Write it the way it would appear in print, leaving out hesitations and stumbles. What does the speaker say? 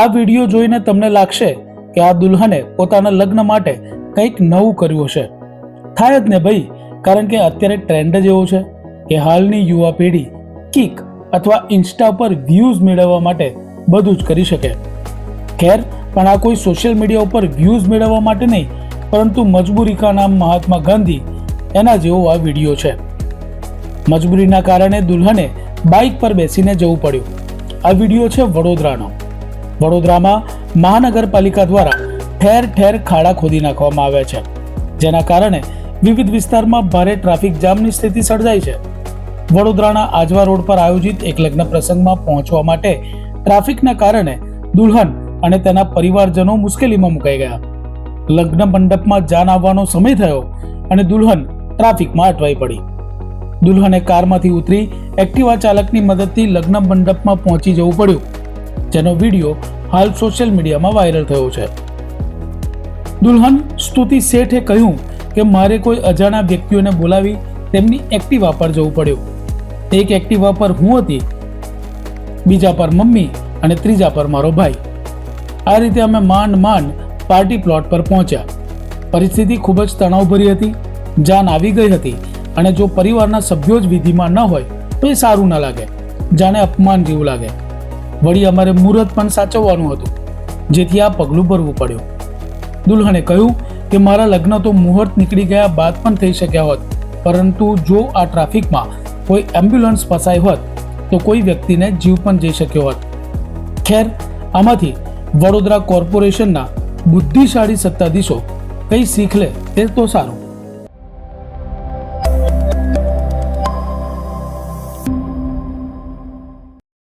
આ વિડીયો જોઈને તમને લાગશે કે આ દુલ્હને પોતાના લગ્ન માટે કંઈક નવું કર્યું હશે. થાય જ ને ભાઈ, કારણ કે અત્યારે ટ્રેન્ડ જ એવો છે કે હાલની યુવા પેઢી કિક અથવા ઇન્સ્ટા પર વ્યૂઝ મેળવવા માટે બધું જ કરી શકે. ખેર, પણ આ કોઈ સોશિયલ મીડિયા ઉપર વ્યૂઝ મેળવવા માટે નહીં, પરંતુ મજબૂરી કા નામ મહાત્મા ગાંધી એના જેવો આ વિડીયો છે. મજબૂરીના કારણે દુલ્હને બાઇક પર બેસીને જવું પડ્યું. આ વિડીયો છે વડોદરાનો. વડોદરામાં મહાનગરપાલિકા દ્વારા ઠેર ઠેર ખાડા ખોદી નાખવામાં આવ્યા છે, જેના કારણે વિવિધ વિસ્તારમાં ભારે ટ્રાફિક જામની સ્થિતિ સર્જાઈ છે. વડોદરાના આજવા રોડ પર આયોજિત એક લગ્ન પ્રસંગમાં પહોંચવા માટે ટ્રાફિકના કારણે દુલ્હન અને તેના પરિવારજનો મુશ્કેલીમાં મુકાઈ ગયા. લગ્ન મંડપમાં જાન આવવાનો સમય થયો અને દુલ્હન ટ્રાફિકમાં અટવાઈ પડી. દુલ્હને કારમાંથી ઉતરી એક્ટિવા ચાલકની મદદથી લગ્ન મંડપમાં પહોંચી જવું પડ્યું, જેનો વિડીયો હાલ સોશિયલ મીડિયામાં વાયરલ થયો છે. દુલ્હન સ્તુતિ શેઠે કહ્યું કે મારે કોઈ અજાણ્યા વ્યક્તિઓને બોલાવી તેમની એક્ટિવા પર જવું પડ્યું. એક એક્ટિવા પર હું હતી, બીજા પર મમ્મી અને ત્રીજા પર મારો ભાઈ. આ રીતે અમે માંડ પાર્ટી પ્લોટ પર પહોંચ્યા. પરિસ્થિતિ ખૂબ જ તણાવભરી હતી. જાન આવી ગઈ હતી અને જો પરિવારના સભ્યો જ વિધિમાં ન હોય તો એ સારું ન લાગે, જાણે અપમાન જેવું લાગે. વળી અમારે મુહૂર્ત પણ સાચવવાનું હતું, જેથી આ પગલું ભરવું પડ્યું. દુલ્હને કહ્યું કે મારા લગ્ન તો મુહૂર્ત નીકળી ગયા બાદ પણ થઈ શક્યા હોત, પરંતુ જો આ ટ્રાફિકમાં કોઈ એમ્બ્યુલન્સ ફસાઈ હોત તો કોઈ વ્યક્તિને જીવ પણ જઈ શક્યો હોત. ખેર, આમાંથી વડોદરા કોર્પોરેશનના બુદ્ધિશાળી સત્તાધીશો કઈ શીખ લે તે તો સારું.